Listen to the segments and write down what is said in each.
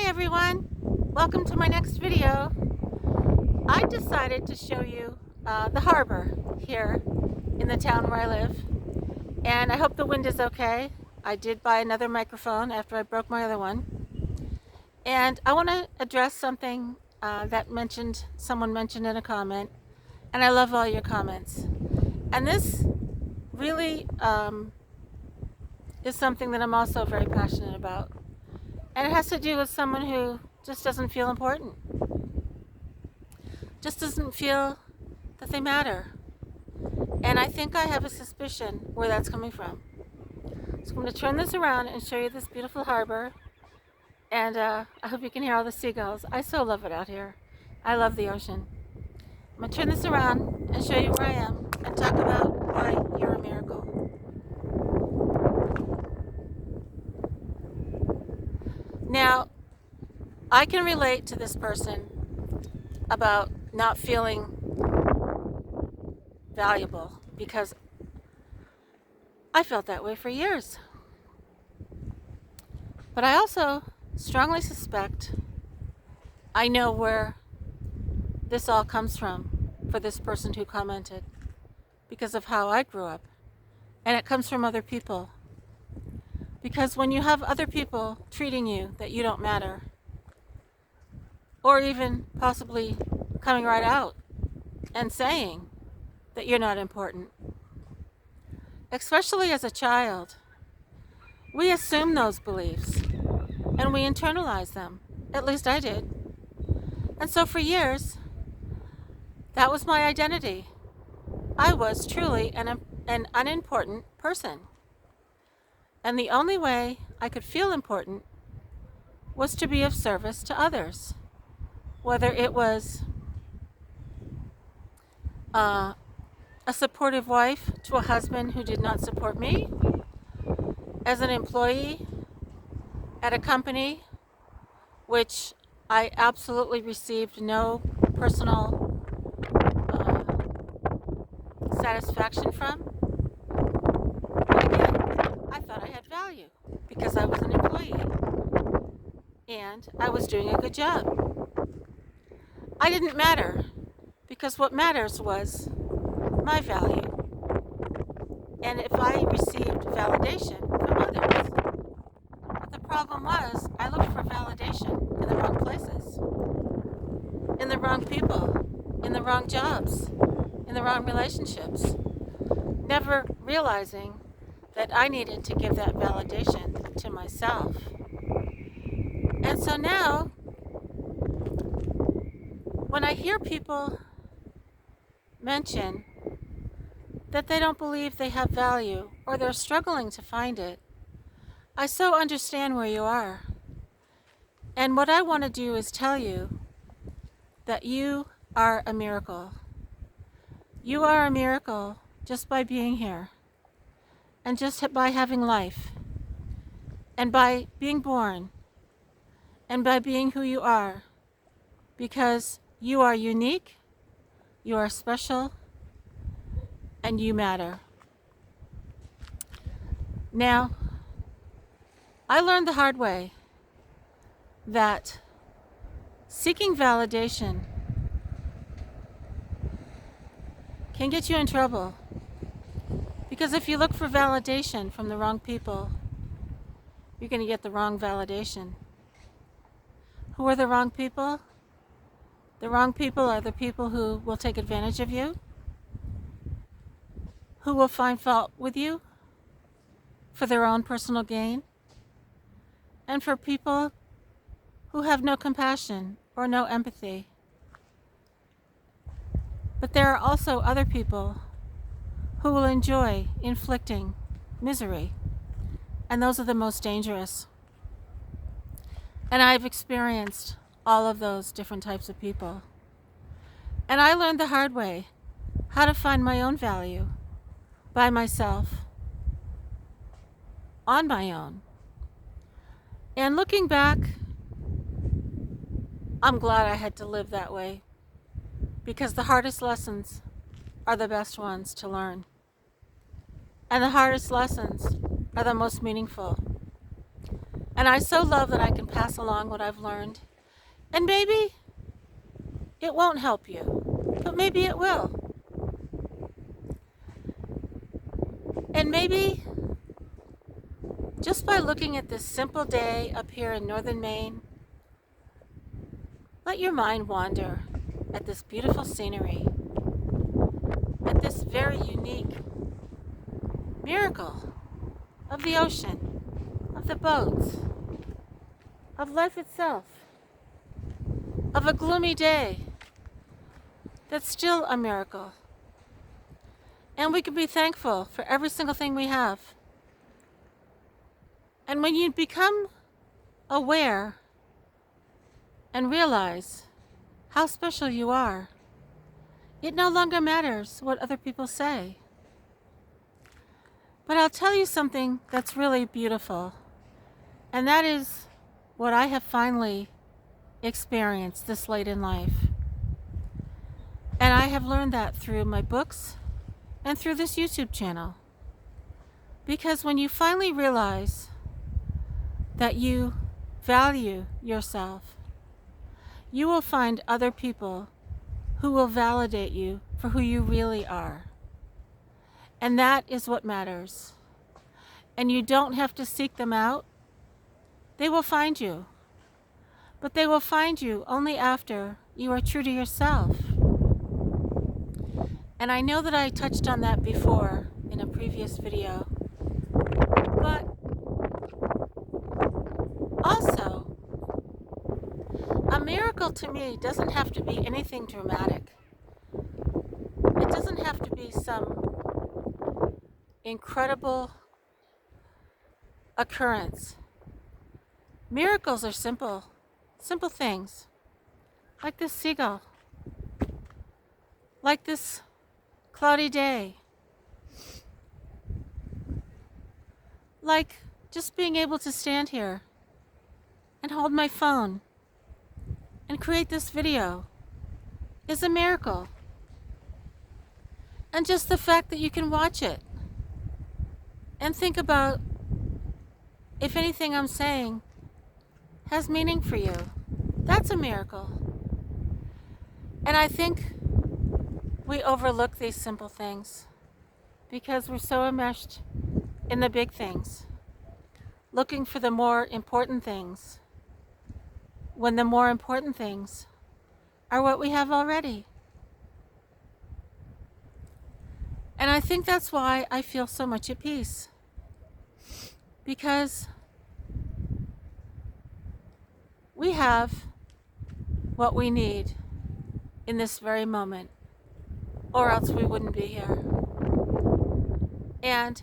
everyone, welcome to my next video. I decided to show you the harbor here in the town where I live, and I hope the wind is okay. I did buy another microphone after I broke my other one, and I want to address something that someone mentioned in a comment, and I love all your comments. And this really is something that I'm also very passionate about. And it has to do with someone who just doesn't feel important. Just doesn't feel that they matter. And I think I have a suspicion where that's coming from. So I'm going to turn this around and show you this beautiful harbor. And I hope you can hear all the seagulls. I so love it out here. I love the ocean. I'm going to turn this around and show you where I am and talk about why you're a miracle. Now, I can relate to this person about not feeling valuable because I felt that way for years. But I also strongly suspect I know where this all comes from for this person who commented because of how I grew up. And it comes from other people. Because when you have other people treating you that you don't matter, or even possibly coming right out and saying that you're not important, especially as a child, we assume those beliefs and we internalize them. At least I did. And so for years, that was my identity. I was truly an unimportant person. And the only way I could feel important was to be of service to others. Whether it was a supportive wife to a husband who did not support me, as an employee at a company which I absolutely received no personal satisfaction from. But again, I thought I had value because I was an employee and I was doing a good job. I didn't matter because what matters was my value. And if I received validation from others, but the problem was I looked for validation in the wrong places, in the wrong people, in the wrong jobs, in the wrong relationships, never realizing that I needed to give that validation to myself. And so now, when I hear people mention that they don't believe they have value or they're struggling to find it, I so understand where you are. And what I want to do is tell you that you are a miracle. You are a miracle just by being here, and just by having life, and by being born, and by being who you are, because you are unique, you are special, and you matter. Now, I learned the hard way that seeking validation can get you in trouble. Because if you look for validation from the wrong people, you're going to get the wrong validation. Who are the wrong people? The wrong people are the people who will take advantage of you, who will find fault with you for their own personal gain, and for people who have no compassion or no empathy. But there are also other people who will enjoy inflicting misery, and those are the most dangerous. And I've experienced all of those different types of people. And I learned the hard way how to find my own value by myself, on my own. And looking back, I'm glad I had to live that way, because the hardest lessons are the best ones to learn. And the hardest lessons are the most meaningful. And I so love that I can pass along what I've learned. And maybe it won't help you, but maybe it will. And maybe just by looking at this simple day up here in northern Maine, let your mind wander at this beautiful scenery, at this very unique miracle of the ocean, of the boats, of life itself, of a gloomy day that's still a miracle. And we can be thankful for every single thing we have. And when you become aware and realize how special you are, it no longer matters what other people say. But I'll tell you something that's really beautiful, and that is what I have finally experienced this late in life. And I have learned that through my books and through this YouTube channel. Because when you finally realize that you value yourself, you will find other people who will validate you for who you really are. And that is what matters. And you don't have to seek them out. They will find you. But they will find you only after you are true to yourself. And I know that I touched on that before in a previous video. But also, a miracle to me doesn't have to be anything dramatic. It doesn't have to be some incredible occurrence. Miracles are simple things. Like this seagull. Like this cloudy day. Like just being able to stand here and hold my phone and create this video is a miracle. And just the fact that you can watch it and think about if anything I'm saying has meaning for you, that's a miracle. And I think we overlook these simple things because we're so enmeshed in the big things, looking for the more important things, when the more important things are what we have already. And I think that's why I feel so much at peace. Because we have what we need in this very moment, or else we wouldn't be here. And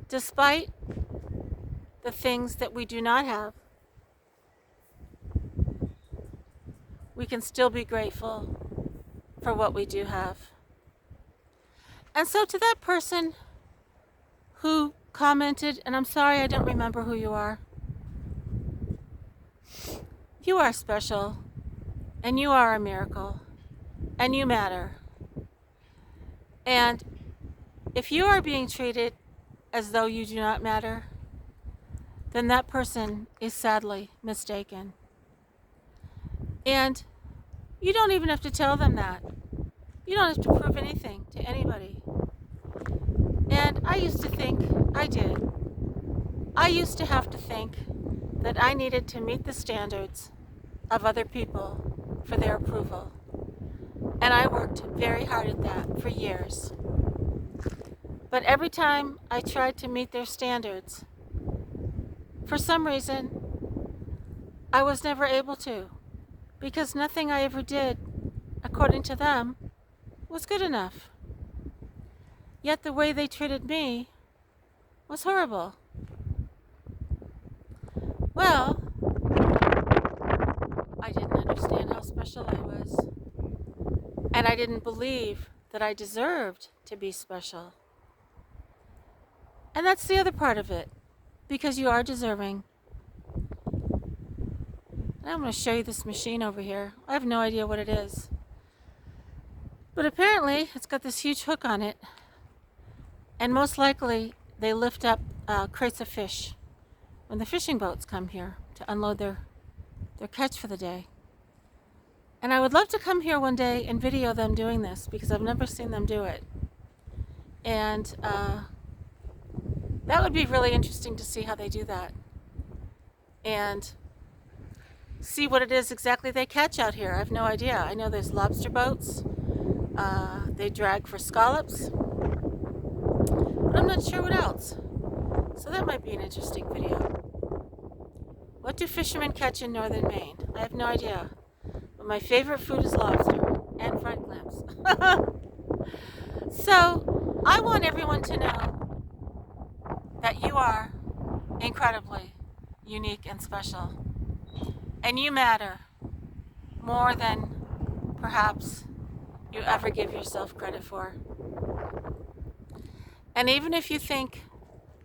despite the things that we do not have, we can still be grateful for what we do have. And so to that person who commented, and I'm sorry I don't remember who you are. You are special, and you are a miracle, and you matter. And if you are being treated as though you do not matter, then that person is sadly mistaken. And you don't even have to tell them that. You don't have to prove anything to anybody. And I used to think I did. I used to have to think that I needed to meet the standards of other people for their approval. And I worked very hard at that for years. But every time I tried to meet their standards, for some reason, I was never able to, because nothing I ever did, according to them, was good enough. Yet the way they treated me was horrible. Well, I didn't understand how special I was. And I didn't believe that I deserved to be special. And that's the other part of it, because you are deserving. And I'm going to show you this machine over here. I have no idea what it is. But apparently, it's got this huge hook on it. And most likely, they lift up crates of fish when the fishing boats come here to unload their catch for the day. And I would love to come here one day and video them doing this, because I've never seen them do it. And that would be really interesting to see how they do that. And see what it is exactly they catch out here. I have no idea. I know there's lobster boats. They drag for scallops. But I'm not sure what else. So that might be an interesting video. What do fishermen catch in northern Maine? I have no idea. But my favorite food is lobster and fried clams. So I want everyone to know that you are incredibly unique and special. And you matter more than perhaps you ever give yourself credit for. And even if you think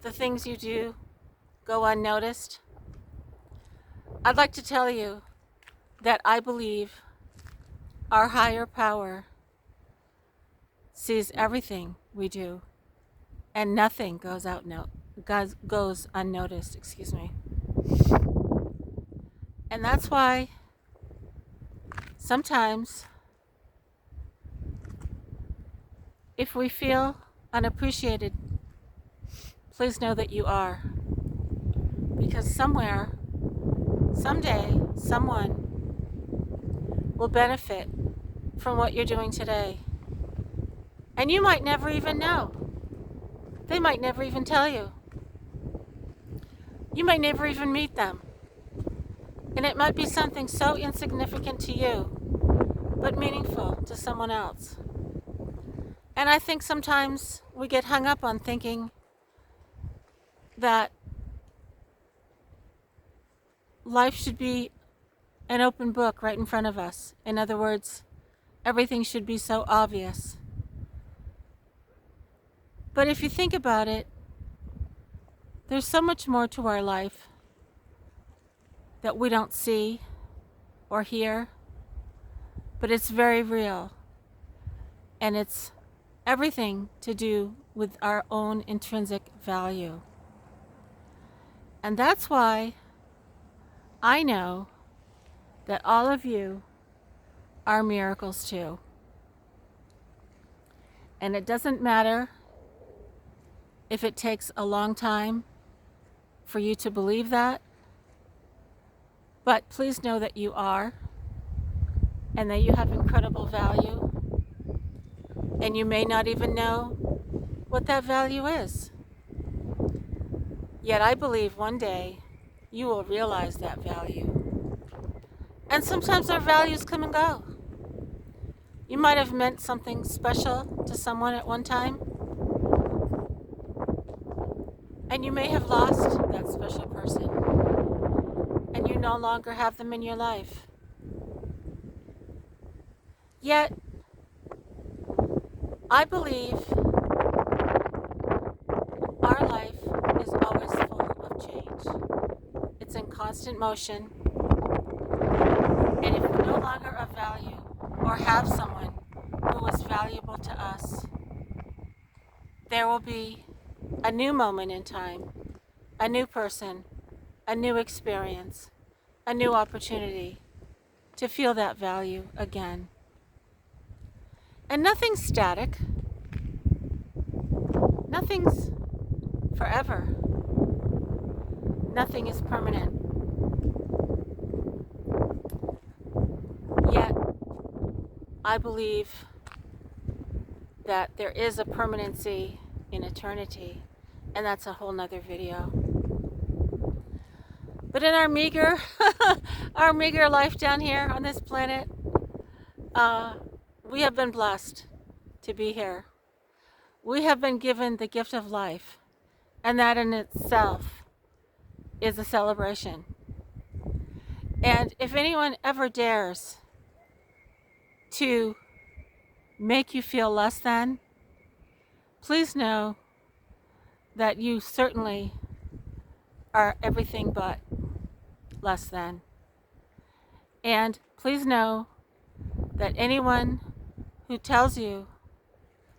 the things you do go unnoticed, I'd like to tell you that I believe our higher power sees everything we do, and nothing goes unnoticed. Excuse me. And that's why sometimes, if we feel unappreciated, please know that you are. Because somewhere, someday, someone will benefit from what you're doing today. And you might never even know. They might never even tell you. You might never even meet them. And it might be something so insignificant to you, but meaningful to someone else. And I think sometimes we get hung up on thinking that life should be an open book right in front of us. In other words, everything should be so obvious. But if you think about it, there's so much more to our life that we don't see or hear, but it's very real. And it's everything to do with our own intrinsic value. And that's why I know that all of you are miracles too. And it doesn't matter if it takes a long time for you to believe that, but please know that you are, and that you have incredible value, and you may not even know what that value is. Yet I believe one day you will realize that value. And sometimes our values come and go. You might have meant something special to someone at one time, and you may have lost that special person, and you no longer have them in your life. Yet, I believe our life is always full of change. It's in constant motion, and if we're no longer of value or have someone who was valuable to us, there will be a new moment in time, a new person, a new experience, a new opportunity to feel that value again. And nothing's static. Nothing's forever. Nothing is permanent. Yet, I believe that there is a permanency in eternity, and that's a whole nother video. But in our meager, our meager life down here on this planet, we have been blessed to be here. We have been given the gift of life, and that in itself is a celebration. And if anyone ever dares to make you feel less than, please know that you certainly are everything but less than. And please know that anyone who tells you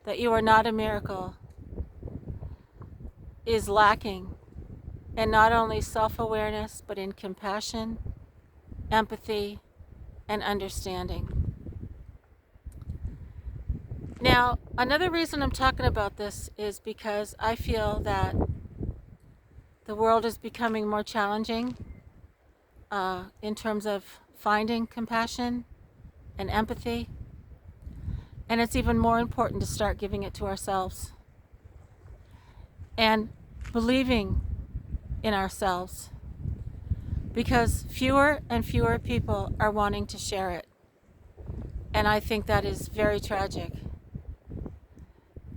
that you are not a miracle is lacking and not only self-awareness, but in compassion, empathy, and understanding. Now, another reason I'm talking about this is because I feel that the world is becoming more challenging in terms of finding compassion and empathy, and it's even more important to start giving it to ourselves and believing in ourselves, because fewer and fewer people are wanting to share it, and I think that is very tragic.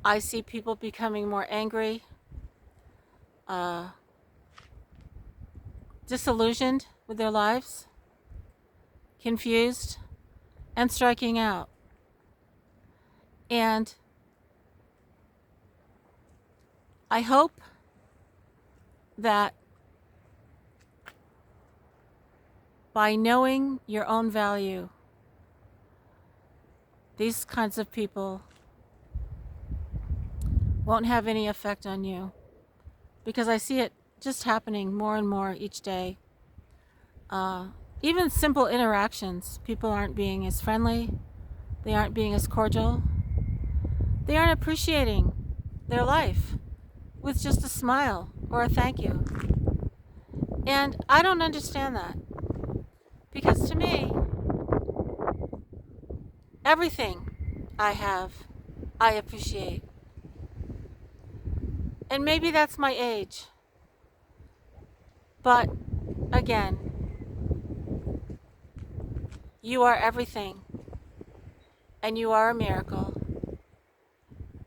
I see people becoming more angry, disillusioned with their lives, confused, and striking out. And I hope that by knowing your own value, these kinds of people won't have any effect on you, because I see it just happening more and more each day. Even simple interactions, people aren't being as friendly, they aren't being as cordial, they aren't appreciating their life with just a smile or a thank you. And I don't understand that, because to me, everything I have, I appreciate. And maybe that's my age. But again, you are everything, and you are a miracle,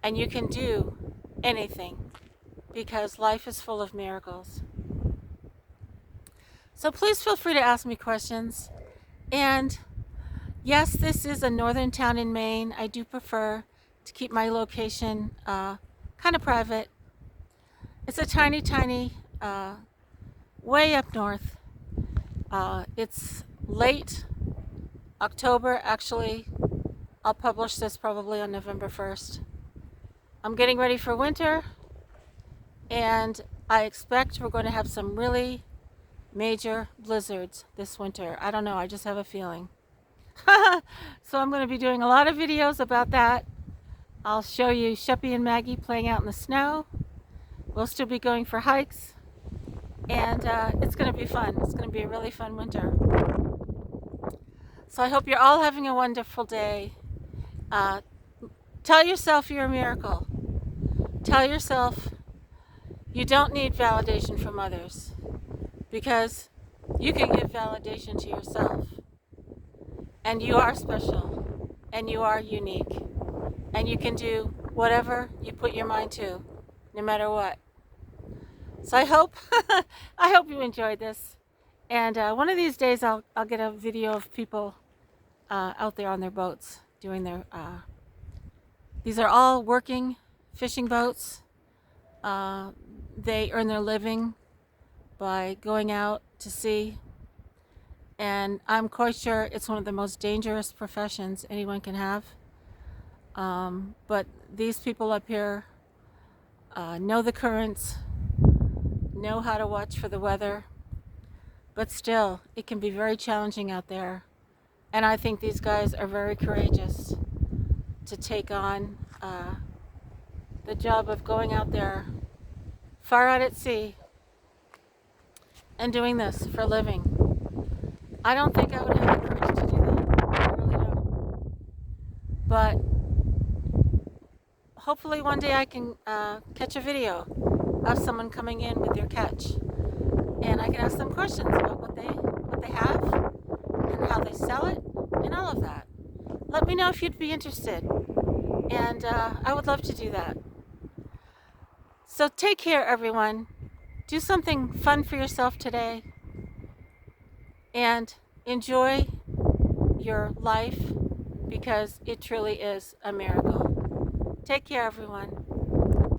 and you can do anything, because life is full of miracles. So please feel free to ask me questions. And yes, this is a northern town in Maine. I do prefer to keep my location kind of private. It's a tiny, tiny, way up north. It's late October, actually. I'll publish this probably on November 1st. I'm getting ready for winter, and I expect we're going to have some really major blizzards this winter. I don't know, I just have a feeling. So I'm going to be doing a lot of videos about that. I'll show you Sheppy and Maggie playing out in the snow. We'll still be going for hikes, and it's going to be fun. It's going to be a really fun winter. So I hope you're all having a wonderful day. Tell yourself you're a miracle. Tell yourself you don't need validation from others, because you can give validation to yourself. And you are special, and you are unique, and you can do whatever you put your mind to, no matter what. So I hope you enjoyed this, and one of these days I'll get a video of people out there on their boats doing their. These are all working fishing boats. They earn their living by going out to sea, and I'm quite sure it's one of the most dangerous professions anyone can have. But these people up here know the currents, know how to watch for the weather, but still, it can be very challenging out there. And I think these guys are very courageous to take on the job of going out there far out at sea and doing this for a living. I don't think I would have the courage to do that. I really don't. But hopefully one day I can catch a video of someone coming in with their catch, and I can ask them questions about what they have and how they sell it and all of that. Let me know if you'd be interested, and I would love to do that. So take care, everyone. Do something fun for yourself today, and enjoy your life, because it truly is a miracle. Take care, everyone.